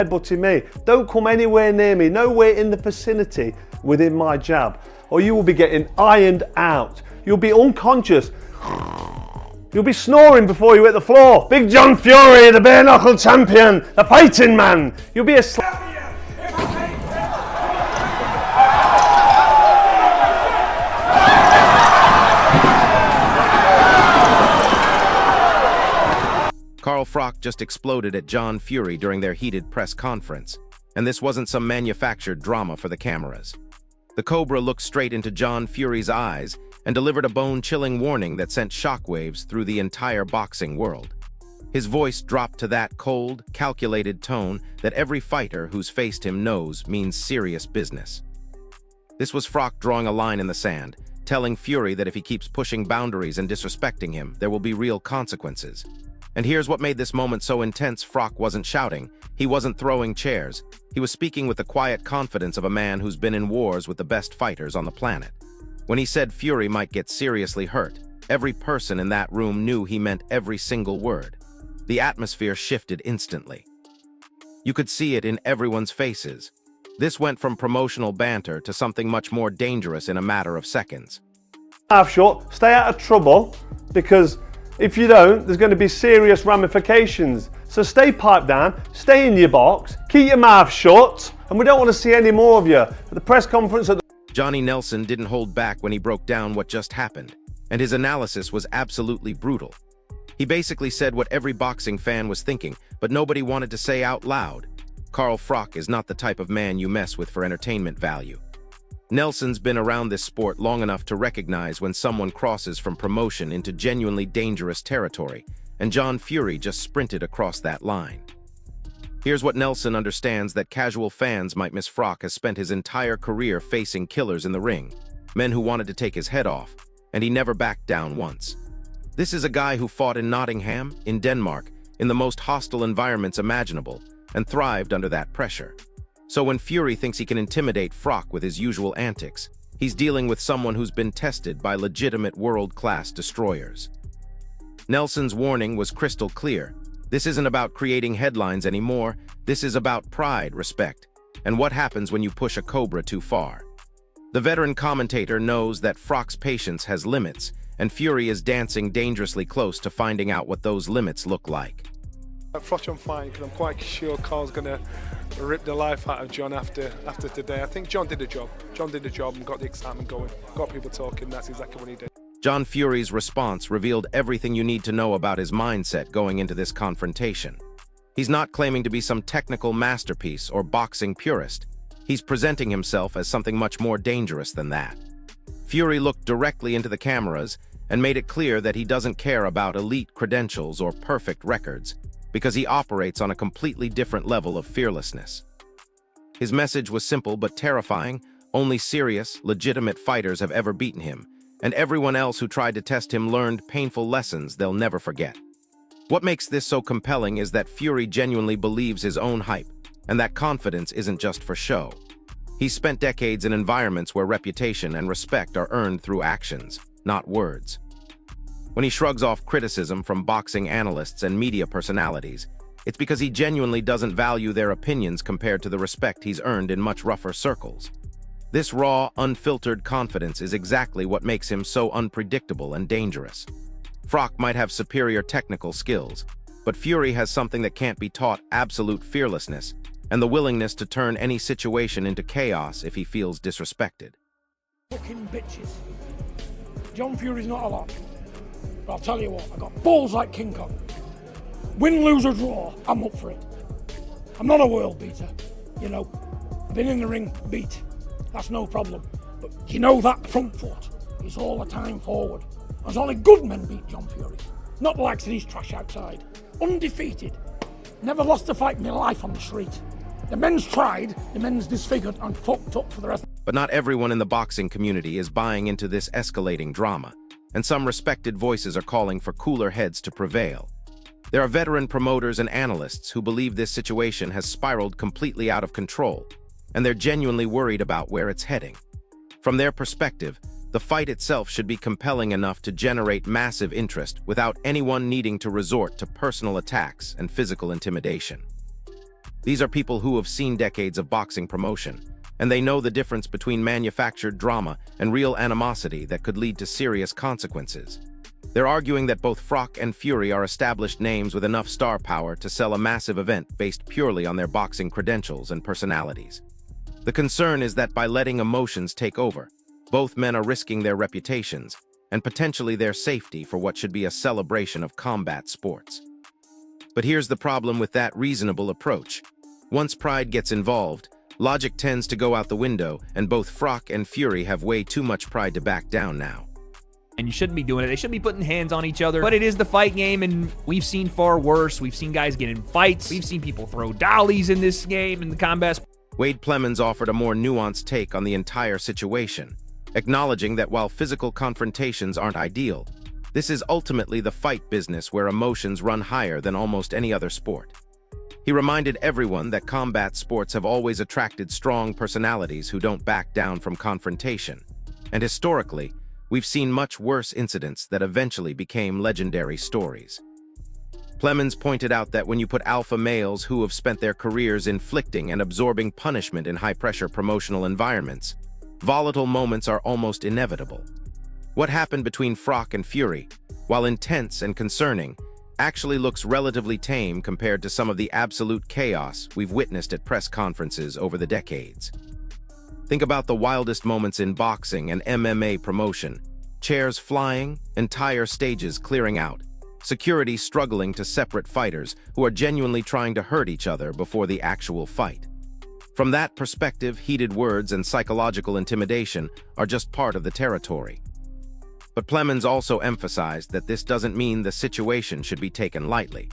headbutting me. Don't come anywhere near me, nowhere in the vicinity within my jab, or you will be getting ironed out. You'll be unconscious. You'll be snoring before you hit the floor. Big John Fury, the bare knuckle champion, the fighting man. You'll be a Carl Froch just exploded at John Fury during their heated press conference, and this wasn't some manufactured drama for the cameras. The Cobra looked straight into John Fury's eyes and delivered a bone-chilling warning that sent shockwaves through the entire boxing world. His voice dropped to that cold, calculated tone that every fighter who's faced him knows means serious business. This was Froch drawing a line in the sand, telling Fury that if he keeps pushing boundaries and disrespecting him, there will be real consequences. And here's what made this moment so intense. Froch wasn't shouting. He wasn't throwing chairs. He was speaking with the quiet confidence of a man who's been in wars with the best fighters on the planet. When he said Fury might get seriously hurt, every person in that room knew he meant every single word. The atmosphere shifted instantly. You could see it in everyone's faces. This went from promotional banter to something much more dangerous in a matter of seconds. Mouth shut, stay out of trouble, because if you don't, there's going to be serious ramifications. So stay piped down, stay in your box, keep your mouth shut, and we don't want to see any more of you. At the press conference at the Johnny Nelson didn't hold back when he broke down what just happened, and his analysis was absolutely brutal. He basically said what every boxing fan was thinking, but nobody wanted to say out loud. Carl Froch is not the type of man you mess with for entertainment value. Nelson's been around this sport long enough to recognize when someone crosses from promotion into genuinely dangerous territory, and John Fury just sprinted across that line. Here's what Nelson understands that casual fans might miss. Froch has spent his entire career facing killers in the ring, men who wanted to take his head off, and he never backed down once. This is a guy who fought in Nottingham, in Denmark, in the most hostile environments imaginable, and thrived under that pressure. So when Fury thinks he can intimidate Froch with his usual antics, he's dealing with someone who's been tested by legitimate world-class destroyers. Nelson's warning was crystal clear. This isn't about creating headlines anymore. This is about pride, respect, and what happens when you push a Cobra too far. The veteran commentator knows that Froch's patience has limits, and Fury is dancing dangerously close to finding out what those limits look like. Froch, I'm fine, because I'm quite sure Carl's going to rip the life out of John after today. I think John did a job. John did a job and got the excitement going, got people talking. That's exactly what he did. John Fury's response revealed everything you need to know about his mindset going into this confrontation. He's not claiming to be some technical masterpiece or boxing purist. He's presenting himself as something much more dangerous than that. Fury looked directly into the cameras and made it clear that he doesn't care about elite credentials or perfect records, because he operates on a completely different level of fearlessness. His message was simple but terrifying. Only serious, legitimate fighters have ever beaten him, and everyone else who tried to test him learned painful lessons they'll never forget. What makes this so compelling is that Fury genuinely believes his own hype, and that confidence isn't just for show. He's spent decades in environments where reputation and respect are earned through actions, not words. When he shrugs off criticism from boxing analysts and media personalities, it's because he genuinely doesn't value their opinions compared to the respect he's earned in much rougher circles. This raw, unfiltered confidence is exactly what makes him so unpredictable and dangerous. Froch might have superior technical skills, but Fury has something that can't be taught: absolute fearlessness, and the willingness to turn any situation into chaos if he feels disrespected. Fucking bitches. John Fury's not a lot. But I'll tell you what, I got balls like King Kong. Win, lose or draw, I'm up for it. I'm not a world beater, you know. I've been in the ring, beat. That's no problem. But you know that front foot is all the time forward. There's only good men beat John Fury. Not the likes of these trash outside. Undefeated. Never lost a fight in my life on the street. The men's tried, the men's disfigured and fucked up for the rest. But not everyone in the boxing community is buying into this escalating drama, and some respected voices are calling for cooler heads to prevail. There are veteran promoters and analysts who believe this situation has spiraled completely out of control, and they're genuinely worried about where it's heading. From their perspective, the fight itself should be compelling enough to generate massive interest without anyone needing to resort to personal attacks and physical intimidation. These are people who have seen decades of boxing promotion, and they know the difference between manufactured drama and real animosity that could lead to serious consequences. They're arguing that both Froch and Fury are established names with enough star power to sell a massive event based purely on their boxing credentials and personalities. The concern is that by letting emotions take over, both men are risking their reputations and potentially their safety for what should be a celebration of combat sports. But here's the problem with that reasonable approach. Once pride gets involved, logic tends to go out the window, and both Froch and Fury have way too much pride to back down now. And you shouldn't be doing it. They shouldn't be putting hands on each other. But it is the fight game, and we've seen far worse. We've seen guys get in fights. We've seen people throw dollies in this game, in the combat. Wade Plemons offered a more nuanced take on the entire situation, acknowledging that while physical confrontations aren't ideal, this is ultimately the fight business where emotions run higher than almost any other sport. He reminded everyone that combat sports have always attracted strong personalities who don't back down from confrontation, and historically, we've seen much worse incidents that eventually became legendary stories. Plemons pointed out that when you put alpha males who have spent their careers inflicting and absorbing punishment in high-pressure promotional environments, volatile moments are almost inevitable. What happened between Froch and Fury, while intense and concerning, actually looks relatively tame compared to some of the absolute chaos we've witnessed at press conferences over the decades. Think about the wildest moments in boxing and MMA promotion: chairs flying, entire stages clearing out, security struggling to separate fighters who are genuinely trying to hurt each other before the actual fight. From that perspective, heated words and psychological intimidation are just part of the territory. But Plemons also emphasized that this doesn't mean the situation should be taken lightly,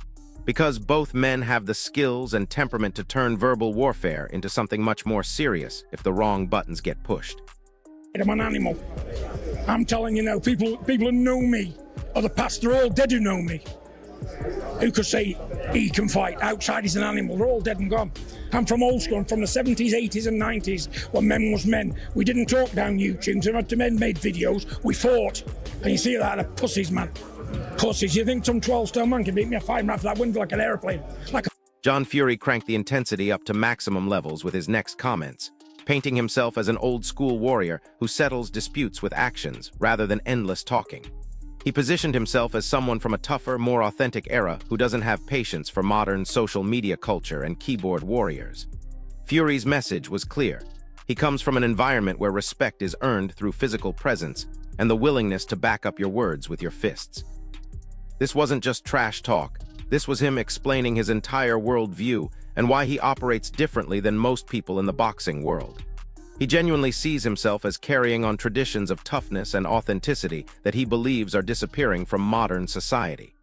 because both men have the skills and temperament to turn verbal warfare into something much more serious if the wrong buttons get pushed. I'm an animal. I'm telling you now, people who know me of the past, they're all dead who know me. Who could say he can fight? Outside he's an animal. They're all dead and gone. I'm from old school. I'm from the 70s, 80s and 90s when men was men. We didn't talk down YouTube. So men made videos. We fought. And you see that at pussies, man. Pussies. You think some 12-stone man can beat me a fight right for that window like an airplane? John Fury cranked the intensity up to maximum levels with his next comments, painting himself as an old-school warrior who settles disputes with actions rather than endless talking. He positioned himself as someone from a tougher, more authentic era who doesn't have patience for modern social media culture and keyboard warriors. Fury's message was clear. He comes from an environment where respect is earned through physical presence and the willingness to back up your words with your fists. This wasn't just trash talk. This was him explaining his entire worldview and why he operates differently than most people in the boxing world. He genuinely sees himself as carrying on traditions of toughness and authenticity that he believes are disappearing from modern society.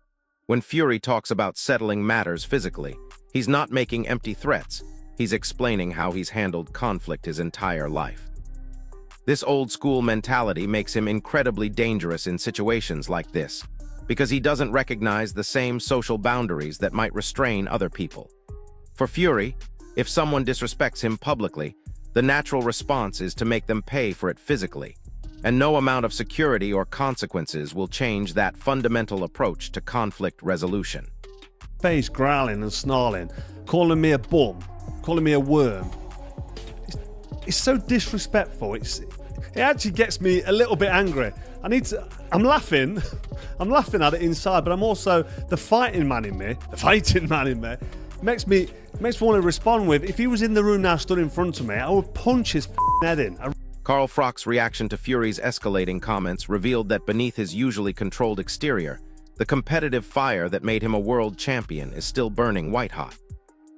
When Fury talks about settling matters physically, he's not making empty threats. He's explaining how he's handled conflict his entire life. This old-school mentality makes him incredibly dangerous in situations like this, because he doesn't recognize the same social boundaries that might restrain other people. For Fury, if someone disrespects him publicly, the natural response is to make them pay for it physically, and no amount of security or consequences will change that fundamental approach to conflict resolution. Face growling and snarling, calling me a bum, calling me a worm. It's so disrespectful. It actually gets me a little bit angry. I'm laughing. I'm laughing at it inside, but I'm also the fighting man in me makes me want to respond with, if he was in the room now stood in front of me, I would punch his head in. Carl Froch's reaction to Fury's escalating comments revealed that beneath his usually controlled exterior, the competitive fire that made him a world champion is still burning white-hot.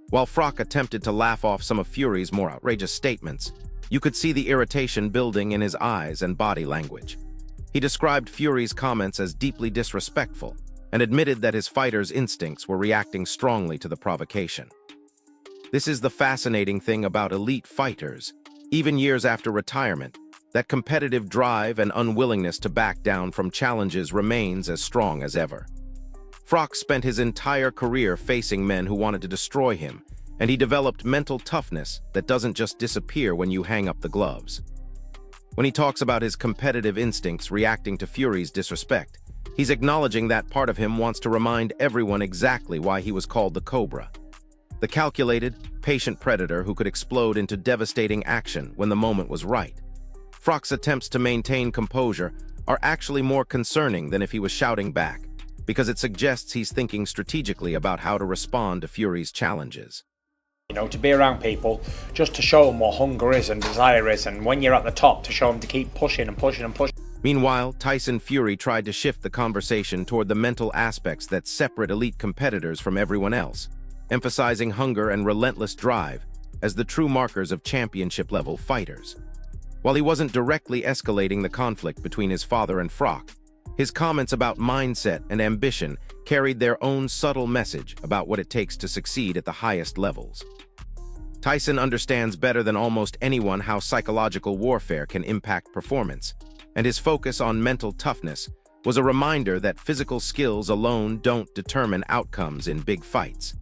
While Froch attempted to laugh off some of Fury's more outrageous statements, you could see the irritation building in his eyes and body language. He described Fury's comments as deeply disrespectful and admitted that his fighter's instincts were reacting strongly to the provocation. This is the fascinating thing about elite fighters. Even years after retirement, that competitive drive and unwillingness to back down from challenges remains as strong as ever. Froch spent his entire career facing men who wanted to destroy him, and he developed mental toughness that doesn't just disappear when you hang up the gloves. When he talks about his competitive instincts reacting to Fury's disrespect, he's acknowledging that part of him wants to remind everyone exactly why he was called the Cobra. The calculated, patient predator who could explode into devastating action when the moment was right. Froch's attempts to maintain composure are actually more concerning than if he was shouting back, because it suggests he's thinking strategically about how to respond to Fury's challenges. You know, to be around people, just to show them what hunger is and desire is, and when you're at the top, to show them to keep pushing and pushing and pushing. Meanwhile, Tyson Fury tried to shift the conversation toward the mental aspects that separate elite competitors from everyone else, emphasizing hunger and relentless drive as the true markers of championship-level fighters. While he wasn't directly escalating the conflict between his father and Froch, his comments about mindset and ambition carried their own subtle message about what it takes to succeed at the highest levels. Tyson understands better than almost anyone how psychological warfare can impact performance, and his focus on mental toughness was a reminder that physical skills alone don't determine outcomes in big fights.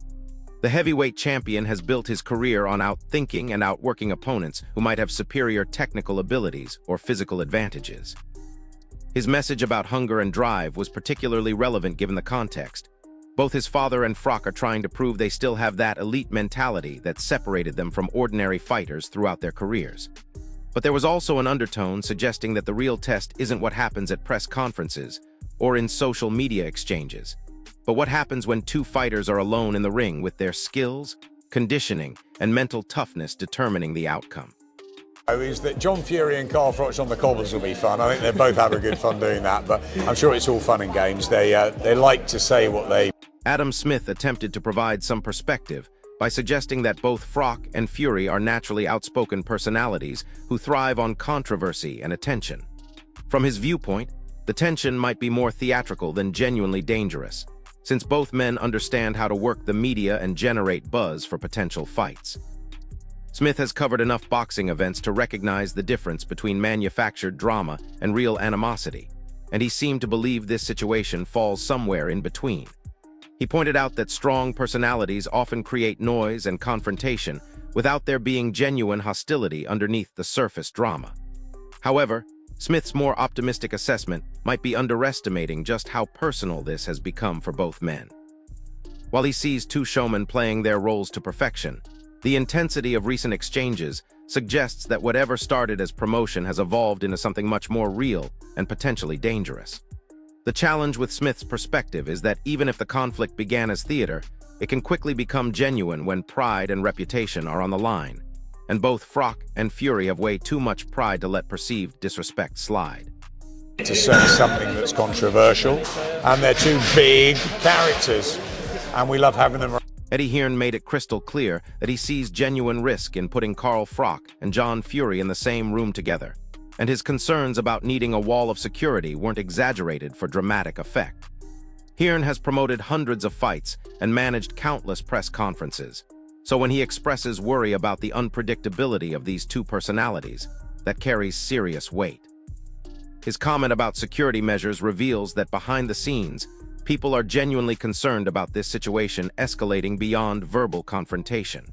The heavyweight champion has built his career on outthinking and outworking opponents who might have superior technical abilities or physical advantages. His message about hunger and drive was particularly relevant given the context. Both his father and Froch are trying to prove they still have that elite mentality that separated them from ordinary fighters throughout their careers. But there was also an undertone suggesting that the real test isn't what happens at press conferences or in social media exchanges, but what happens when two fighters are alone in the ring with their skills, conditioning, and mental toughness determining the outcome. Is that John Fury and Carl Froch on the cobbles will be fun. I think they both have a good fun doing that, but I'm sure it's all fun and games. They like to say what they... Adam Smith attempted to provide some perspective by suggesting that both Froch and Fury are naturally outspoken personalities who thrive on controversy and attention. From his viewpoint, the tension might be more theatrical than genuinely dangerous, since both men understand how to work the media and generate buzz for potential fights. Smith has covered enough boxing events to recognize the difference between manufactured drama and real animosity, and he seemed to believe this situation falls somewhere in between. He pointed out that strong personalities often create noise and confrontation without there being genuine hostility underneath the surface drama. However, Smith's more optimistic assessment might be underestimating just how personal this has become for both men. While he sees two showmen playing their roles to perfection, the intensity of recent exchanges suggests that whatever started as promotion has evolved into something much more real and potentially dangerous. The challenge with Smith's perspective is that even if the conflict began as theater, it can quickly become genuine when pride and reputation are on the line, and both Froch and Fury have way too much pride to let perceived disrespect slide. To say something that's controversial, and they're two big characters, and we love having them. Eddie Hearn made it crystal clear that he sees genuine risk in putting Carl Froch and John Fury in the same room together, and his concerns about needing a wall of security weren't exaggerated for dramatic effect. Hearn has promoted hundreds of fights and managed countless press conferences, so when he expresses worry about the unpredictability of these two personalities, that carries serious weight. His comment about security measures reveals that behind the scenes, people are genuinely concerned about this situation escalating beyond verbal confrontation.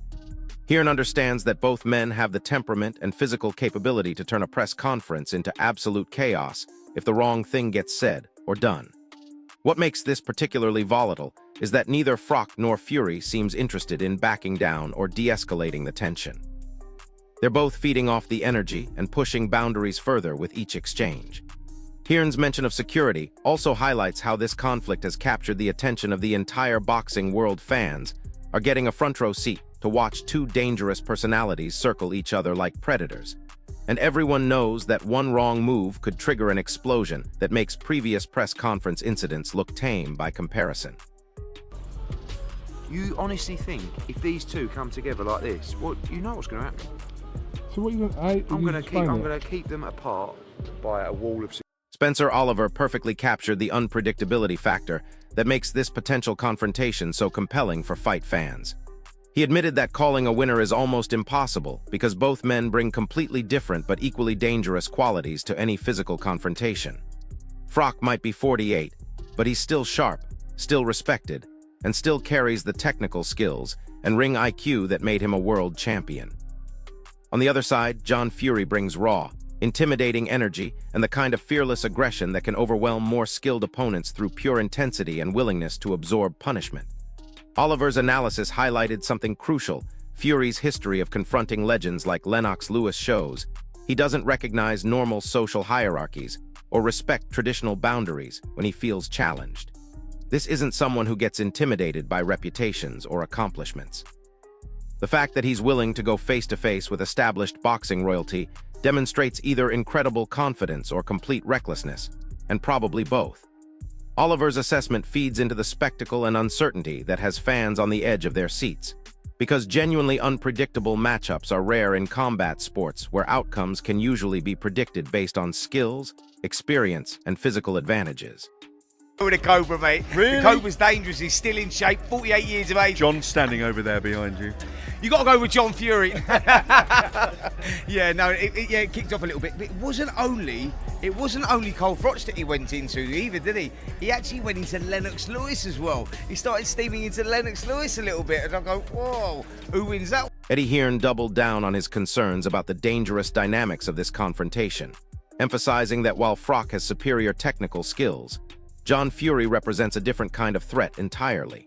Hearn understands that both men have the temperament and physical capability to turn a press conference into absolute chaos if the wrong thing gets said or done. What makes this particularly volatile is that neither Froch nor Fury seems interested in backing down or de-escalating the tension. They're both feeding off the energy and pushing boundaries further with each exchange. Hearn's mention of security also highlights how this conflict has captured the attention of the entire boxing world. Fans are getting a front row seat to watch two dangerous personalities circle each other like predators. And everyone knows that one wrong move could trigger an explosion that makes previous press conference incidents look tame by comparison. You honestly think if these two come together like this, well, you know what's going to happen? So what you going? I'm going to keep them apart by a wall of. Spencer Oliver perfectly captured the unpredictability factor that makes this potential confrontation so compelling for fight fans. He admitted that calling a winner is almost impossible because both men bring completely different but equally dangerous qualities to any physical confrontation. Froch might be 48, but he's still sharp, still respected, and still carries the technical skills and ring IQ that made him a world champion. On the other side, John Fury brings raw, intimidating energy and the kind of fearless aggression that can overwhelm more skilled opponents through pure intensity and willingness to absorb punishment. Oliver's analysis highlighted something crucial. Fury's history of confronting legends like Lennox Lewis shows he doesn't recognize normal social hierarchies or respect traditional boundaries when he feels challenged. This isn't someone who gets intimidated by reputations or accomplishments. The fact that he's willing to go face-to-face with established boxing royalty demonstrates either incredible confidence or complete recklessness, and probably both. Oliver's assessment feeds into the spectacle and uncertainty that has fans on the edge of their seats, because genuinely unpredictable matchups are rare in combat sports where outcomes can usually be predicted based on skills, experience, and physical advantages. With a Cobra, mate. Really? The Cobra's dangerous. He's still in shape, 48 years of age. John's standing over there behind you. You got to go with John Fury. Yeah, no, it kicked off a little bit. But it wasn't only Carl Froch that he went into either, did he? He actually went into Lennox Lewis as well. He started steaming into Lennox Lewis a little bit, and I go, whoa, who wins that? Eddie Hearn doubled down on his concerns about the dangerous dynamics of this confrontation, emphasizing that while Froch has superior technical skills, John Fury represents a different kind of threat entirely.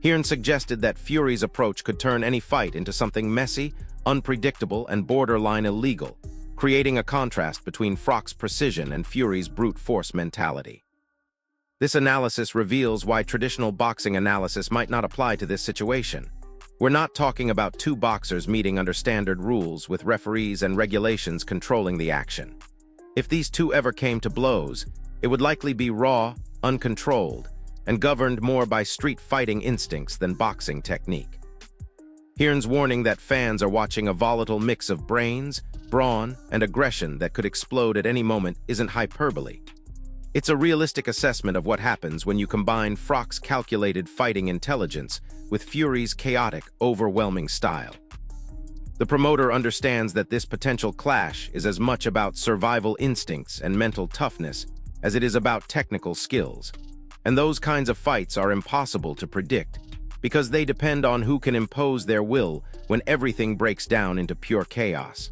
Hearn suggested that Fury's approach could turn any fight into something messy, unpredictable, and borderline illegal, creating a contrast between Froch's precision and Fury's brute force mentality. This analysis reveals why traditional boxing analysis might not apply to this situation. We're not talking about two boxers meeting under standard rules with referees and regulations controlling the action. If these two ever came to blows, it would likely be raw, uncontrolled, and governed more by street fighting instincts than boxing technique. Hearn's warning that fans are watching a volatile mix of brains, brawn, and aggression that could explode at any moment isn't hyperbole. It's a realistic assessment of what happens when you combine Froch's calculated fighting intelligence with Fury's chaotic, overwhelming style. The promoter understands that this potential clash is as much about survival instincts and mental toughness as it is about technical skills. And those kinds of fights are impossible to predict because they depend on who can impose their will when everything breaks down into pure chaos.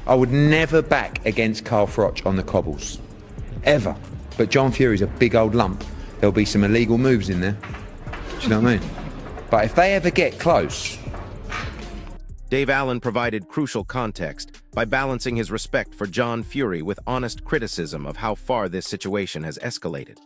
I would never back against Carl Froch on the cobbles. Ever. But John Fury's a big old lump. There'll be some illegal moves in there. Do you know what I mean? But if they ever get close... Dave Allen provided crucial context by balancing his respect for John Fury with honest criticism of how far this situation has escalated.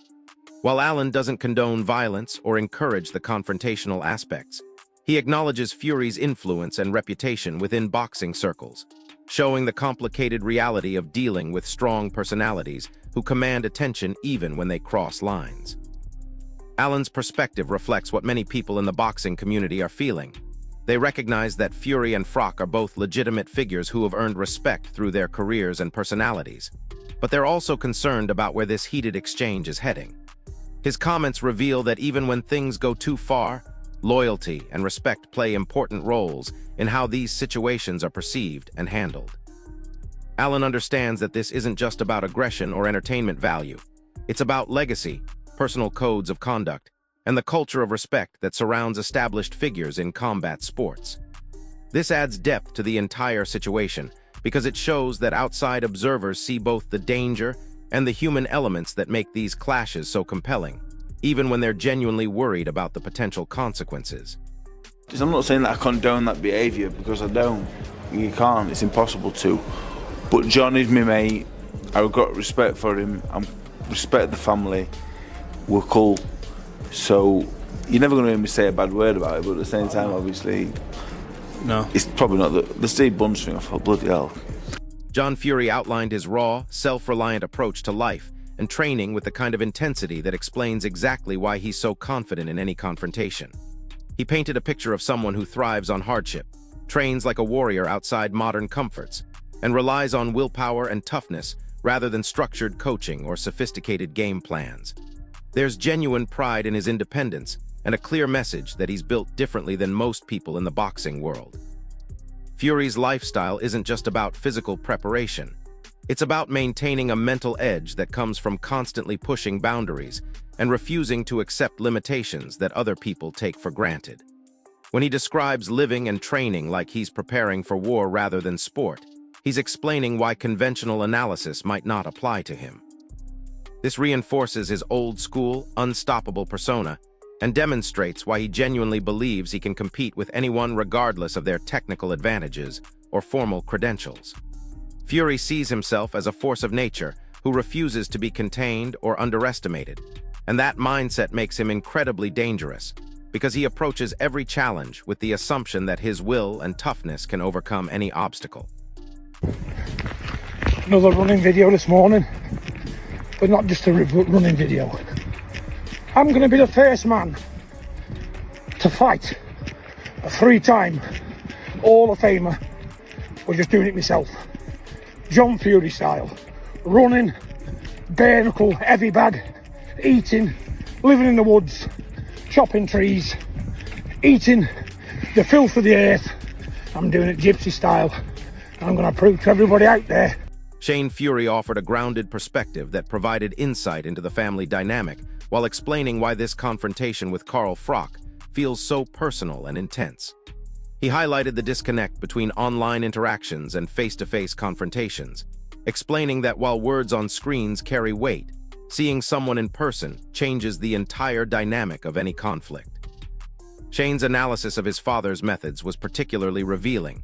While Allen doesn't condone violence or encourage the confrontational aspects, he acknowledges Fury's influence and reputation within boxing circles, showing the complicated reality of dealing with strong personalities who command attention even when they cross lines. Allen's perspective reflects what many people in the boxing community are feeling. They recognize that Fury and Froch are both legitimate figures who have earned respect through their careers and personalities, but they're also concerned about where this heated exchange is heading. His comments reveal that even when things go too far, loyalty and respect play important roles in how these situations are perceived and handled. Allen understands that this isn't just about aggression or entertainment value. It's about legacy, personal codes of conduct, and the culture of respect that surrounds established figures in combat sports. This adds depth to the entire situation because it shows that outside observers see both the danger and the human elements that make these clashes so compelling, even when they're genuinely worried about the potential consequences. I'm not saying that I condone that behaviour, because I don't. You can't, it's impossible to. But John is my mate, I've got respect for him, I respect the family, we're cool. So you're never going to hear me say a bad word about it, but at the same time, obviously, no. It's probably not the Steve Bunce thing. I thought, bloody hell. John Fury outlined his raw, self-reliant approach to life and training with the kind of intensity that explains exactly why he's so confident in any confrontation. He painted a picture of someone who thrives on hardship, trains like a warrior outside modern comforts, and relies on willpower and toughness rather than structured coaching or sophisticated game plans. There's genuine pride in his independence and a clear message that he's built differently than most people in the boxing world. Fury's lifestyle isn't just about physical preparation. It's about maintaining a mental edge that comes from constantly pushing boundaries and refusing to accept limitations that other people take for granted. When he describes living and training like he's preparing for war rather than sport, he's explaining why conventional analysis might not apply to him. This reinforces his old-school, unstoppable persona and demonstrates why he genuinely believes he can compete with anyone regardless of their technical advantages or formal credentials. Fury sees himself as a force of nature who refuses to be contained or underestimated, and that mindset makes him incredibly dangerous because he approaches every challenge with the assumption that his will and toughness can overcome any obstacle. Another running video this morning, but not just a running video. I'm going to be the first man to fight a 3-time Hall of Famer for just doing it myself. John Fury style. Running, bare knuckle, heavy bag, eating, living in the woods, chopping trees, eating the filth of the earth. I'm doing it gypsy style, and I'm going to prove to everybody out there. Shane Fury offered a grounded perspective that provided insight into the family dynamic while explaining why this confrontation with Carl Froch feels so personal and intense. He highlighted the disconnect between online interactions and face-to-face confrontations, explaining that while words on screens carry weight, seeing someone in person changes the entire dynamic of any conflict. Shane's analysis of his father's methods was particularly revealing.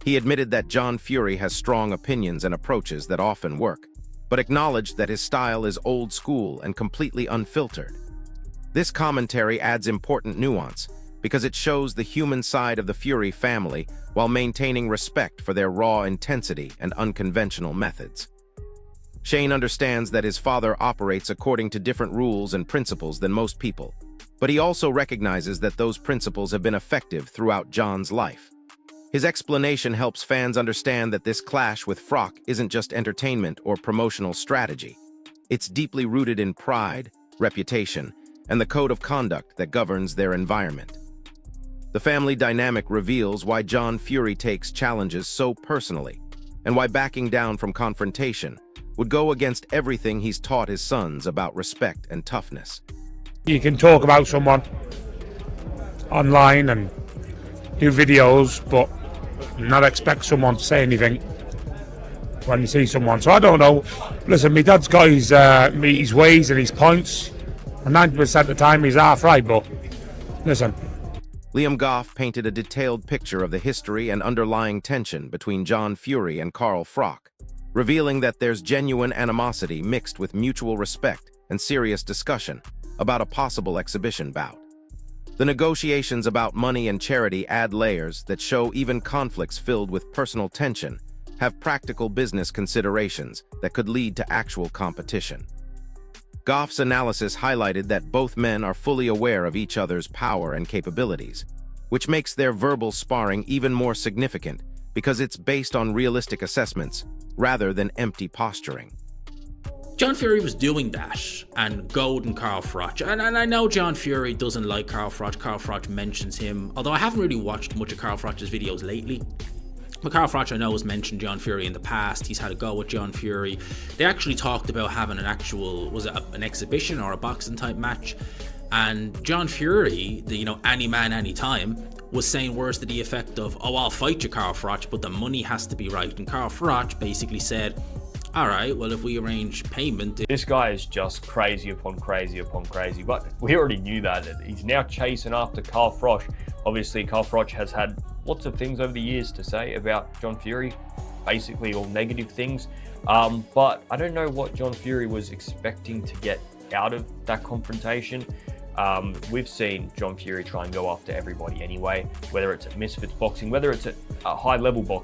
He admitted that John Fury has strong opinions and approaches that often work, but acknowledged that his style is old school and completely unfiltered. This commentary adds important nuance because it shows the human side of the Fury family while maintaining respect for their raw intensity and unconventional methods. Shane understands that his father operates according to different rules and principles than most people, but he also recognizes that those principles have been effective throughout John's life. His explanation helps fans understand that this clash with Froch isn't just entertainment or promotional strategy. It's deeply rooted in pride, reputation, and the code of conduct that governs their environment. The family dynamic reveals why John Fury takes challenges so personally, and why backing down from confrontation would go against everything he's taught his sons about respect and toughness. You can talk about someone online and do videos, but not expect someone to say anything when you see someone. So I don't know. Listen, my dad's got his ways and his points, and 90% of the time he's half right, but listen. Liam Goff painted a detailed picture of the history and underlying tension between John Fury and Carl Froch, revealing that there's genuine animosity mixed with mutual respect and serious discussion about a possible exhibition bout. The negotiations about money and charity add layers that show even conflicts filled with personal tension have practical business considerations that could lead to actual competition. Goff's analysis highlighted that both men are fully aware of each other's power and capabilities, which makes their verbal sparring even more significant because it's based on realistic assessments rather than empty posturing. John Fury was doing that and goading Carl Froch, and I know John Fury doesn't like Carl Froch. Carl Froch mentions him, although I haven't really watched much of Carl Froch's videos lately. But Carl Froch, I know, has mentioned John Fury in the past. He's had a go with John Fury. They actually talked about having an actual, was it an exhibition or a boxing type match? And John Fury, any man, any time, was saying words to the effect of, "Oh, I'll fight you, Carl Froch, but the money has to be right." And Carl Froch basically said, "All right, well, if we arrange payment..." This guy is just crazy upon crazy upon crazy, but we already knew that. He's now chasing after Carl Froch. Obviously, Carl Froch has had lots of things over the years to say about John Fury, basically all negative things. But I don't know what John Fury was expecting to get out of that confrontation. We've seen John Fury try and go after everybody anyway, whether it's at Misfits Boxing, whether it's at high-level boxing.